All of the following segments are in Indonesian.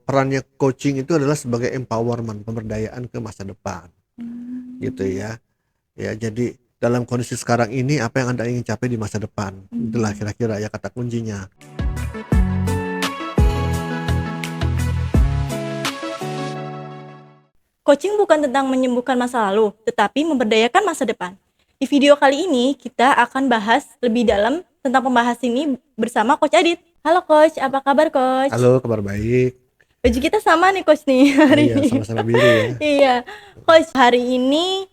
perannya coaching itu adalah sebagai empowerment, pemberdayaan ke masa depan, gitu Mmm, ya. Ya, jadi dalam kondisi sekarang ini apa yang Anda ingin capai di masa depan? Itulah mmm. kira-kira ya kata kuncinya. Coaching bukan tentang menyembuhkan masa lalu, tetapi memberdayakan masa depan. Di video kali ini, kita akan bahas lebih dalam tentang pembahas ini bersama Coach Adit. Halo Coach, apa kabar Coach? Halo, kabar baik. Baju kita sama nih Coach nih Oh hari iya, ini. sama-sama biru ya. Iya, Coach, hari ini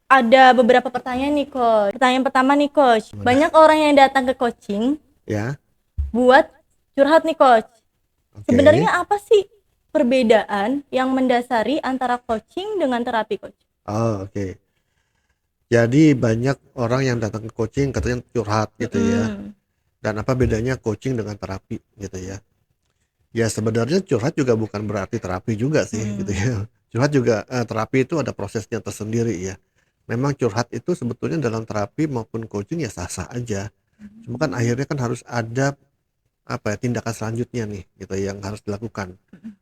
ada beberapa pertanyaan nih Coach. Pertanyaan pertama nih Coach, Gimana? banyak orang yang datang ke coaching Ya, buat curhat nih Coach. oke. Sebenarnya apa sih perbedaan yang mendasari antara coaching dengan terapi Coach? Oh, oke. Jadi banyak orang yang datang ke coaching katanya curhat gitu ya. Mhm, Dan apa bedanya coaching dengan terapi gitu ya? Ya sebenarnya curhat juga bukan berarti terapi juga sih gitu mhm, ya. Curhat juga terapi itu ada prosesnya tersendiri ya. Memang curhat itu sebetulnya dalam terapi maupun coaching ya sah-sah aja. Cuma kan mmm, akhirnya kan harus ada apa ya tindakan selanjutnya nih gitu yang harus dilakukan. mhm,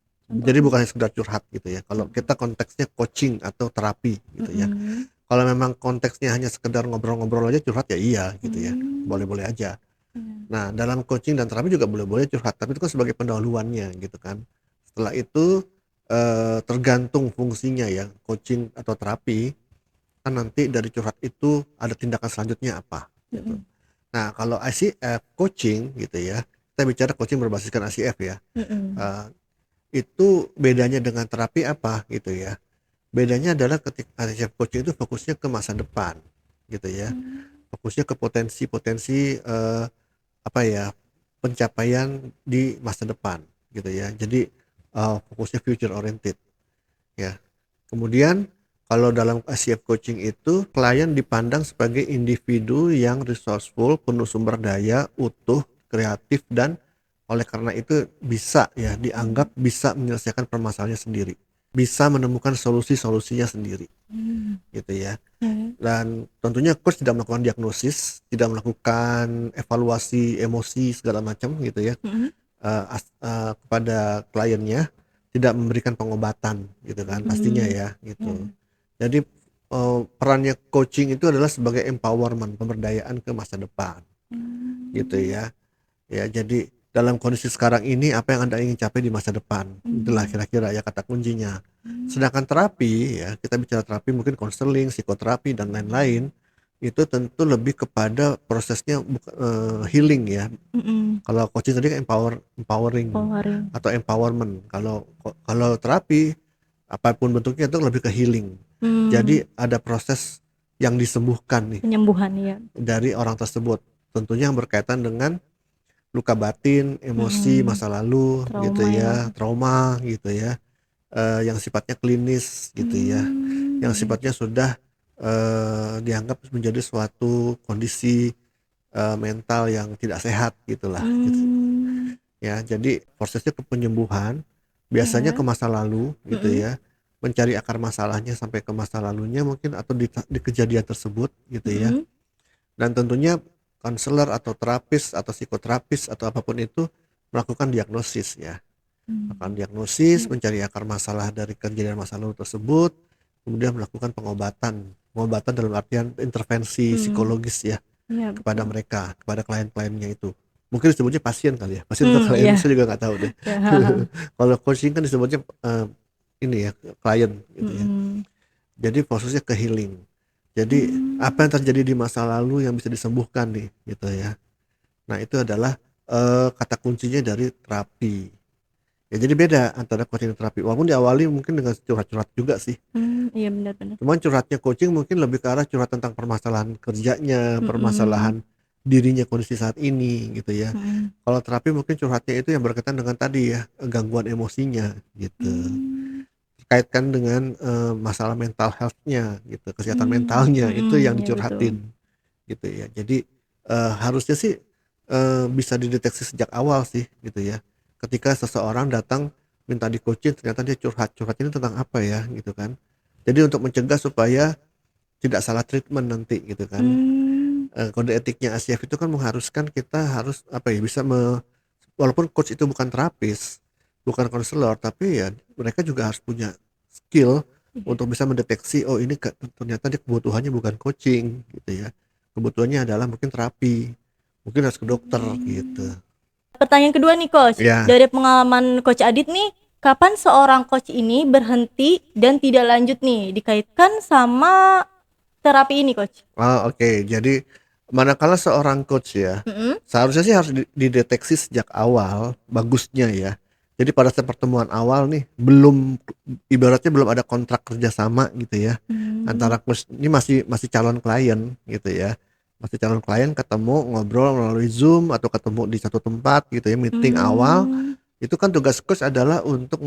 Jadi contohnya? bukan sekedar curhat gitu ya. Kalau Mhm, kita konteksnya coaching atau terapi gitu ya. mhm, Kalau memang konteksnya hanya sekedar ngobrol-ngobrol aja curhat ya iya gitu ya. mmm, Boleh-boleh aja. iya, Nah, dalam coaching dan terapi juga boleh-boleh curhat, tapi itu kan sebagai pendahuluannya gitu kan. Setelah itu, tergantung fungsinya ya, coaching atau terapi, kan nanti dari curhat itu ada tindakan selanjutnya apa, gitu. mhm, Nah, kalau ICF coaching gitu ya, kita bicara coaching berbasiskan ICF ya, mhm, eee, itu bedanya dengan terapi apa gitu ya, bedanya adalah ketika ICF coaching itu fokusnya ke masa depan, gitu ya. mmm, Fokusnya ke potensi-potensi, apa ya, pencapaian di masa depan gitu ya. Jadi, fokusnya future oriented ya. Kemudian kalau dalam ICF coaching itu klien dipandang sebagai individu yang resourceful, penuh sumber daya, utuh, kreatif dan oleh karena itu bisa ya mmm, dianggap bisa menyelesaikan permasalahannya sendiri. Bisa menemukan solusi-solusinya sendiri mmm, gitu ya. oke, Dan tentunya coach tidak melakukan diagnosis, tidak melakukan evaluasi emosi segala macam gitu ya, mhm, kepada kliennya, tidak memberikan pengobatan gitu kan pastinya mmm, ya iya, gitu. Jadi, perannya coaching itu adalah sebagai empowerment, pemberdayaan ke masa depan gitu mmm, ya. Ya jadi dalam kondisi sekarang ini apa yang Anda ingin capai di masa depan? Itulah mmm, kira-kira ya kata kuncinya. mmm, Sedangkan terapi ya, kita bicara terapi mungkin konseling, psikoterapi dan lain-lain, itu tentu lebih kepada prosesnya healing ya. mhm, Kalau coaching tadi kan empowering empowering, atau empowerment. Kalau terapi apapun bentuknya itu lebih ke healing. mmm, Jadi ada proses yang disembuhkan nih penyembuhan, iya, dari orang tersebut. Tentunya yang berkaitan dengan luka batin, emosi mhm, masa lalu gitu trauma ya, ya, trauma gitu ya, yang sifatnya klinis gitu ya, yang iya, sifatnya sudah, dianggap menjadi suatu kondisi, mental yang tidak sehat gitulah gitu mmm, ya. Jadi prosesnya ke penyembuhan, biasanya ke iya, masa lalu gitu mhm, ya, mencari akar masalahnya sampai ke masa lalunya mungkin atau di kejadian tersebut gitu ya. mhm, Dan tentunya konselor atau terapis atau psikoterapis atau apapun itu melakukan diagnosis ya. Melakukan mmm, diagnosis, iya, mencari akar masalah dari kejadian masa lalu tersebut, kemudian melakukan pengobatan. Pengobatan dalam artian intervensi mmm, psikologis ya iya kepada betul, mereka, kepada klien-kliennya itu. Mungkin disebutnya pasien kali ya, pasien atau klien iya, saya juga nggak tahu deh. iya, heeh, Kalau coaching kan disebutnya, ini ya, klien gitu ya. mhm, Jadi fokusnya ke healing. Jadi apa mmm, yang terjadi di masa lalu yang bisa disembuhkan nih gitu ya. Nah itu adalah, kata kuncinya dari terapi. Ya jadi beda antara coaching dan terapi. Walaupun diawali mungkin dengan curhat-curhat juga sih. iya bener bener, Cuman curhatnya coaching mungkin lebih ke arah curhat tentang permasalahan kerjanya, mhm, permasalahan dirinya kondisi saat ini gitu ya. mhm, Kalau terapi mungkin curhatnya itu yang berkaitan dengan tadi ya, gangguan emosinya gitu. mmm, Kaitkan dengan, masalah mental health-nya gitu, kesehatan mentalnya itu mhm, yang iya betul, dicurhatin gitu ya. Jadi, harusnya sih, bisa dideteksi sejak awal sih gitu ya. Ketika seseorang datang minta di-coaching ternyata dia curhat, curhat ini tentang apa ya gitu kan. Jadi untuk mencegah supaya tidak salah treatment nanti gitu kan, mmm, kode etiknya ASIAF itu kan mengharuskan kita harus apa ya, bisa walaupun coach itu bukan terapis, bukan konselor, tapi ya mereka juga harus punya skill Iya. untuk bisa mendeteksi, oh ini ternyata dia kebutuhannya bukan coaching gitu ya. Kebutuhannya adalah mungkin terapi, mungkin harus ke dokter gitu. Pertanyaan kedua nih coach, Ya, dari pengalaman coach Adit nih, kapan seorang coach ini berhenti dan tidak lanjut nih dikaitkan sama terapi ini coach? oke. Jadi manakala seorang coach ya, Mm-mm. seharusnya sih harus dideteksi sejak awal bagusnya ya. Jadi pada saat pertemuan awal nih ibaratnya belum ada kontrak kerjasama gitu ya Hmm. antara coach ini masih masih calon klien gitu ya. Masih calon klien ketemu ngobrol melalui Zoom atau ketemu di satu tempat gitu ya, meeting awal. Hmm. Itu kan tugas coach adalah untuk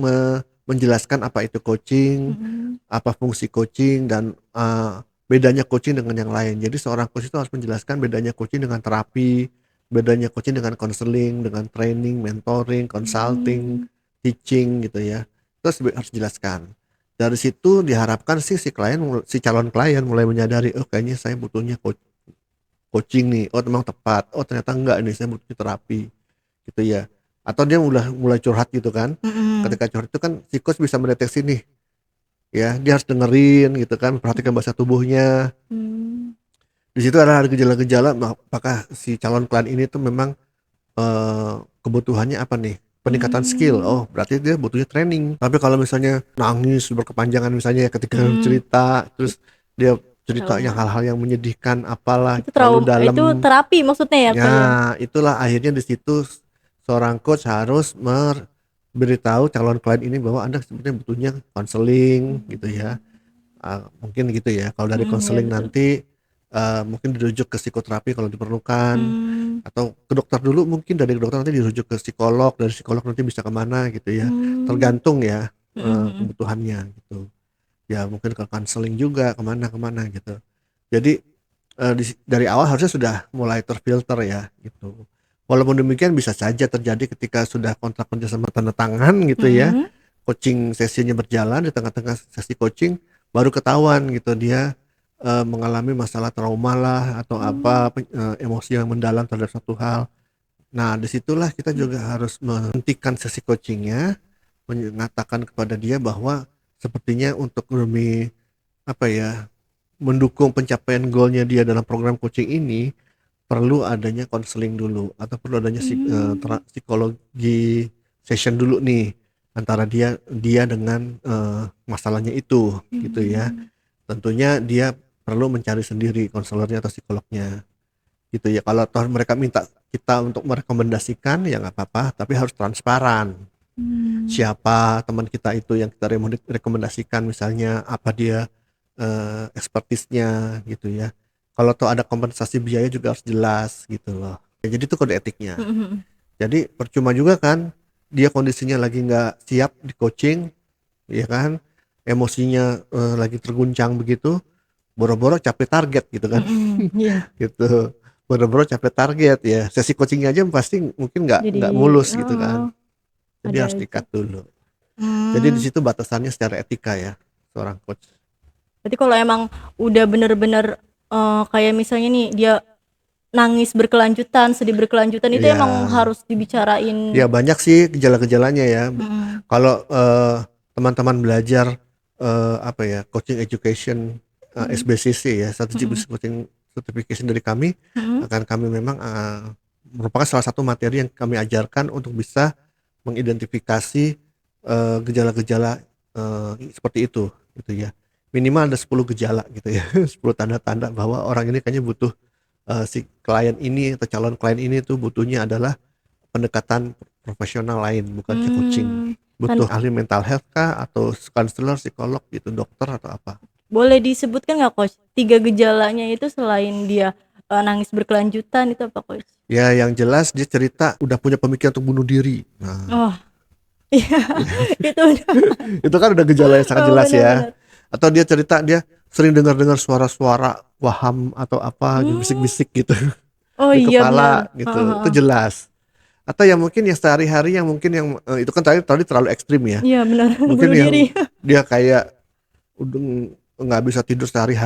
menjelaskan apa itu coaching, Hmm. apa fungsi coaching, dan bedanya coaching dengan yang lain. Jadi seorang coach itu harus menjelaskan bedanya coaching dengan terapi, bedanya coaching dengan counseling, dengan training, mentoring, consulting, Hmm. teaching gitu ya. Terus harus jelaskan. Dari situ diharapkan sih si calon klien mulai menyadari, oh kayaknya saya butuhnya coaching nih. Oh memang tepat. Oh ternyata enggak nih, saya butuh terapi gitu ya. Atau dia mulai curhat gitu kan. Hmm. Ketika curhat itu kan si coach bisa mendeteksi nih, ya dia harus dengerin gitu kan, perhatikan bahasa tubuhnya. Hmm. Di situ ada gejala-gejala apakah si calon klien ini tuh memang kebutuhannya apa nih, peningkatan skill. Hmm. Oh berarti dia butuhnya training. Tapi kalau misalnya nangis berkepanjangan misalnya ya ketika Hmm. cerita, terus dia cerita yang Trauma. hal-hal yang menyedihkan apalah Itu terlalu trauma, itu dalam, terapi maksudnya ya ya coach ya? itulah akhirnya di situ seorang coach harus beritahu calon klien ini bahwa anda sebenarnya butuhnya konseling gitu ya. Mungkin gitu ya. Kalau dari Hmm, ya konseling betul. nanti mungkin dirujuk ke psikoterapi kalau diperlukan, Hmm. atau ke dokter dulu, mungkin dari dokter nanti dirujuk ke psikolog, dari psikolog nanti bisa kemana gitu ya. Hmm. Tergantung ya Hmm. kebutuhannya gitu. Ya mungkin ke konseling juga kemana-kemana gitu. Jadi dari awal harusnya sudah mulai terfilter ya gitu. Walaupun demikian bisa saja terjadi ketika sudah kontrak kerja sama tanda tangan gitu ya, Hmm. coaching sesinya berjalan, di tengah-tengah sesi coaching baru ketahuan gitu dia mengalami masalah trauma lah atau Hmm. apa, emosi yang mendalam terhadap satu hal. Nah disitulah kita juga harus menghentikan sesi coachingnya, mengatakan kepada dia bahwa sepertinya untuk demi apa ya, mendukung pencapaian goalnya dia dalam program coaching ini perlu adanya konseling dulu, atau perlu adanya Hmm. psikologi session dulu nih antara dia dengan masalahnya itu gitu ya. Hmm. Tentunya dia perlu mencari sendiri konselornya atau psikolognya gitu ya. Kalau toh mereka minta kita untuk merekomendasikan ya nggak apa-apa, tapi harus transparan. Hmm. Siapa teman kita itu yang kita rekomendasikan, misalnya apa dia expertise-nya gitu ya. Kalau tuh ada kompensasi biaya juga harus jelas gitu loh. Ya, jadi itu kode etiknya. Hmm. Jadi percuma juga kan dia kondisinya lagi nggak siap di coaching, ya kan, emosinya lagi terguncang begitu, boro-boro capek target gitu kan. Hmm. Iya. Gitu, boro-boro capek target ya, sesi coachingnya aja pasti mungkin nggak Jadi, mulus gitu kan. oh, Jadi ada harus aja. dikat dulu. Jadi di Hmm. situ batasannya secara etika ya seorang coach. Berarti kalau emang udah bener-bener kayak misalnya nih dia nangis berkelanjutan, sedih berkelanjutan itu Ya, emang harus ya dibicarain. banyak sih gejala-gejalanya ya. Hmm. Kalau teman-teman belajar apa ya, coaching education, Hmm. SBCC ya, Strategic Hmm. Business Coaching Certification dari kami, Hmm. akan kami memang merupakan salah satu materi yang kami ajarkan untuk bisa mengidentifikasi gejala-gejala seperti itu gitu ya. Minimal ada 10 gejala gitu ya. 10 tanda-tanda bahwa orang ini kayaknya butuh, si klien ini atau calon klien ini tuh butuhnya adalah pendekatan profesional lain, bukan ke coaching. Hmm. Butuh Kan ahli mental health kah, atau counselor, psikolog gitu, dokter atau apa. boleh disebutkan nggak coach? 3 gejalanya itu selain dia nangis berkelanjutan itu apa coach? Ya yang jelas dia cerita udah punya pemikiran untuk bunuh diri. Nah, Oh, iya. Itu udah. itu kan udah gejala yang sangat Oh, jelas ya. benar-benar. Atau dia cerita dia sering dengar-dengar suara-suara waham atau apa gitu, Hmm. bisik-bisik gitu Oh di iya benar. kepala Heeh, gitu. Itu heeh. jelas. Atau yang mungkin yang sehari-hari yang mungkin yang itu kan tadi tadi terlalu ekstrim ya. Iya benar. Mungkin Bunuh yang diri. dia kayak udah nggak bisa tidur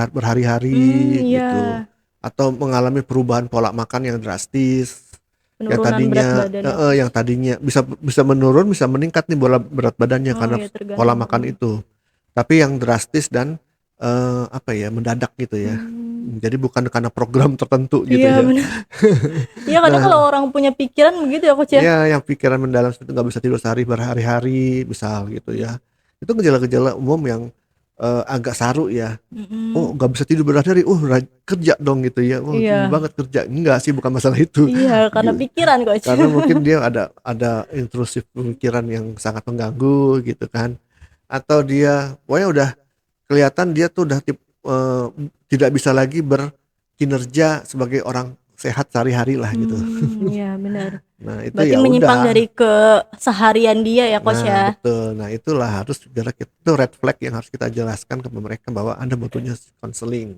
berhari-hari Hmm, gitu, iya. atau mengalami perubahan pola makan yang drastis, Yang Penurunan berat tadinya badan ya, Coach? yang tadinya bisa bisa menurun, bisa meningkat nih berat badannya Oh karena ya, pola tergantung makan orang. itu. Tapi yang drastis dan apa ya, mendadak gitu ya. Hmm, Jadi bukan karena program tertentu gitu iya ya. benar. Iya kadang kalau Nah, orang punya pikiran begitu ya, Coach ya? ya yang pikiran mendalam itu nggak bisa tidur sehari berhari-hari, misal gitu ya. Itu gejala-gejala umum yang agak saru ya. Oh, Mhm. nggak bisa tidur berhari-hari, kerja dong gitu ya. Oh, tinggi Iya. banget kerja. Enggak sih, bukan masalah itu. Iya, karena Gitu. pikiran, Coach. Karena mungkin dia ada intrusif pemikiran yang sangat mengganggu gitu kan. Atau dia pokoknya udah kelihatan dia tuh udah tidak bisa lagi berkinerja sebagai orang sehat sehari-hari lah gitu. Iya benar. Nah, itu Berarti ya menyimpang udah. dari keseharian dia ya, Coach Nah, ya? betul. Nah, itulah harus segera itu red flag yang harus kita jelaskan ke mereka bahwa Anda butuhnya konseling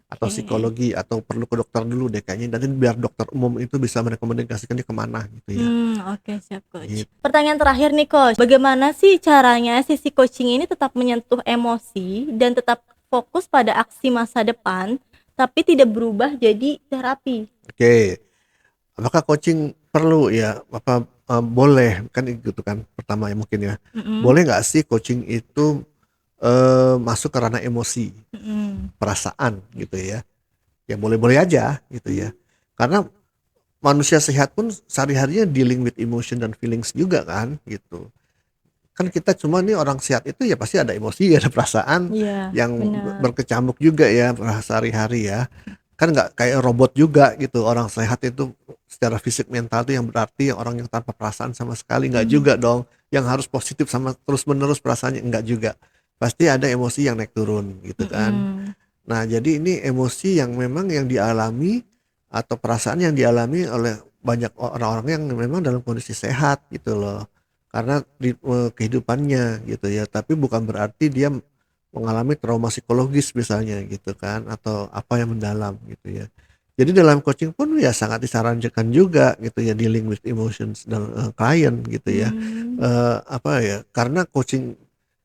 atau Oke. psikologi atau perlu ke dokter dulu deh kayaknya, nanti biar dokter umum itu bisa merekomendasikan dia kemana gitu ya. Oke siap, Coach. Gitu. Pertanyaan terakhir nih, Coach. Bagaimana sih caranya sisi coaching ini tetap menyentuh emosi dan tetap fokus pada aksi masa depan, tapi tidak berubah jadi terapi? Oke, apakah coaching perlu ya? Apa boleh kan gitu kan pertama ya mungkin ya. Mhm, Boleh nggak sih coaching itu masuk ke ranah emosi, mhm, perasaan gitu ya? Ya boleh-boleh aja gitu ya. Karena manusia sehat pun sehari-harinya dealing with emotion dan feelings juga kan gitu. Kan kita cuma nih orang sehat itu ya pasti ada emosi, ada perasaan iya, yang benar. berkecamuk juga ya sehari-hari ya. Kan nggak kayak robot juga gitu. Orang sehat itu secara fisik mental itu yang berarti orang yang tanpa perasaan sama sekali, nggak Mhm, juga dong. Yang harus positif sama terus-menerus perasaannya, enggak juga. Pasti ada emosi yang naik turun gitu kan. mhm, Nah, jadi ini emosi yang memang yang dialami atau perasaan yang dialami oleh banyak orang-orang yang memang dalam kondisi sehat gitu loh. Karena kehidupannya gitu ya, tapi bukan berarti dia mengalami trauma psikologis misalnya gitu kan atau apa yang mendalam gitu ya. Jadi dalam coaching pun ya sangat disarankan juga gitu ya dealing with emotions dan klien gitu ya. mmm, Apa ya? Karena coaching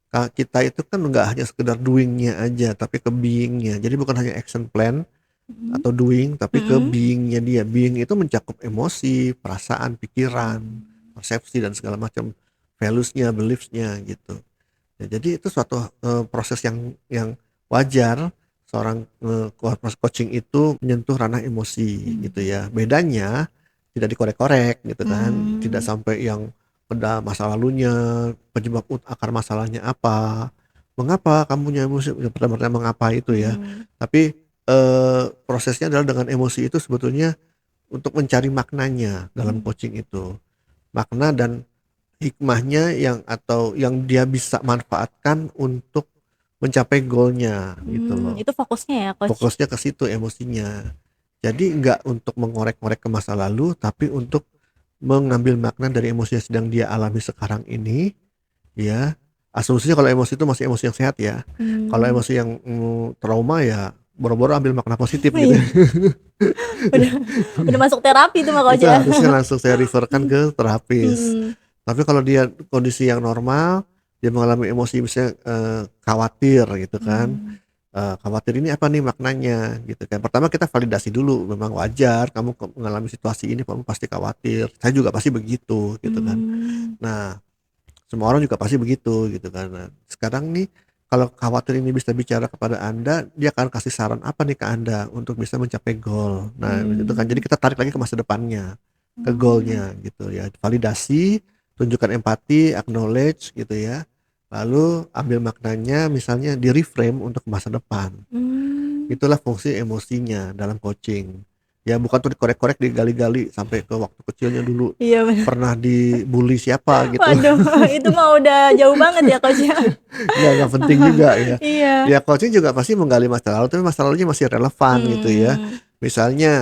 kita itu kan nggak hanya sekedar doing-nya aja, tapi ke being-nya. Jadi bukan hanya action plan mhm, atau doing, tapi ke mhm, being-nya dia. Being itu mencakup emosi, perasaan, pikiran, persepsi dan segala macam values-nya, beliefs-nya gitu. Ya, jadi itu suatu proses yang wajar seorang coaching itu menyentuh ranah emosi gitu mmm, ya. Bedanya tidak dikorek-korek gitu kan, tidak mmm, sampai yang pada masa lalunya, penyebab akar masalahnya apa, mengapa kamu punya emosi, ya pertama-tama mengapa itu ya. mhm, Tapi prosesnya adalah dengan emosi itu sebetulnya untuk mencari maknanya dalam mmm. coaching itu. Makna dan hikmahnya yang atau yang dia bisa manfaatkan untuk mencapai goalnya gitu loh. Itu fokusnya ya, Coach? Fokusnya ke situ emosinya. Jadi nggak untuk mengorek-ngorek ke masa lalu, tapi untuk mengambil makna dari emosi yang sedang dia alami sekarang ini, ya. Asumsinya kalau emosi itu masih emosi yang sehat ya. Kalau Mmm, emosi yang trauma ya boro-boro ambil makna positif gitu. iya, udah udah masuk terapi tuh mah, Coach, Itu ya? harusnya langsung saya refer-kan ke terapis. Mhm, Tapi kalau dia kondisi yang normal, dia mengalami emosi misalnya, khawatir gitu kan, mmm, khawatir ini apa nih maknanya gitu kan. Pertama kita validasi dulu, memang wajar kamu mengalami situasi ini kamu pasti khawatir, saya juga pasti begitu gitu kan. mmm, Nah, semua orang juga pasti begitu gitu kan. Nah, sekarang nih kalau khawatir ini bisa bicara kepada Anda, dia akan kasih saran apa nih ke Anda untuk bisa mencapai goal. Nah, itu kan jadi mmm, kita tarik lagi ke masa depannya, ke mmm, goalnya gitu ya. Validasi, tunjukkan empati, acknowledge gitu ya. Lalu ambil maknanya misalnya di-reframe untuk masa depan. mmm, Itulah fungsi emosinya dalam coaching. Ya bukan tuh dikorek-korek, digali-gali sampai ke waktu kecilnya dulu iya bener. pernah dibully siapa gitu. Waduh, itu mah udah jauh banget ya, Coach, ya? Nggak penting juga ya. Iya, Ya coaching juga pasti menggali masa lalu, tapi masa lalunya masih relevan gitu ya. mmm, Misalnya,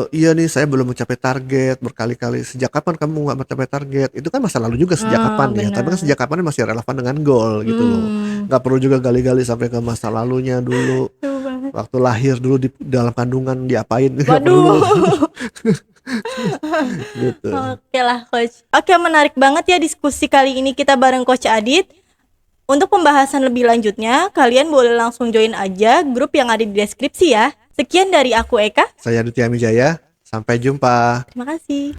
"Iya nih saya belum mencapai target berkali-kali." "Sejak kapan kamu nggak mencapai target?" Itu kan masa lalu juga sejak kapan ya, tapi kan bener, sejak kapan masih relevan dengan goal gitu loh. mmm, Nggak perlu juga gali-gali sampai ke masa lalunya dulu, jauh banget. waktu lahir dulu di dalam kandungan diapain, nggak perlu Waduh. gitu. Oke lah, Coach. Oke, menarik banget ya diskusi kali ini kita bareng Coach Adit. Untuk pembahasan lebih lanjutnya, kalian boleh langsung join aja grup yang ada di deskripsi ya. Sekian dari aku Eka. Saya Aditya Mijaya. Sampai jumpa. Terima kasih.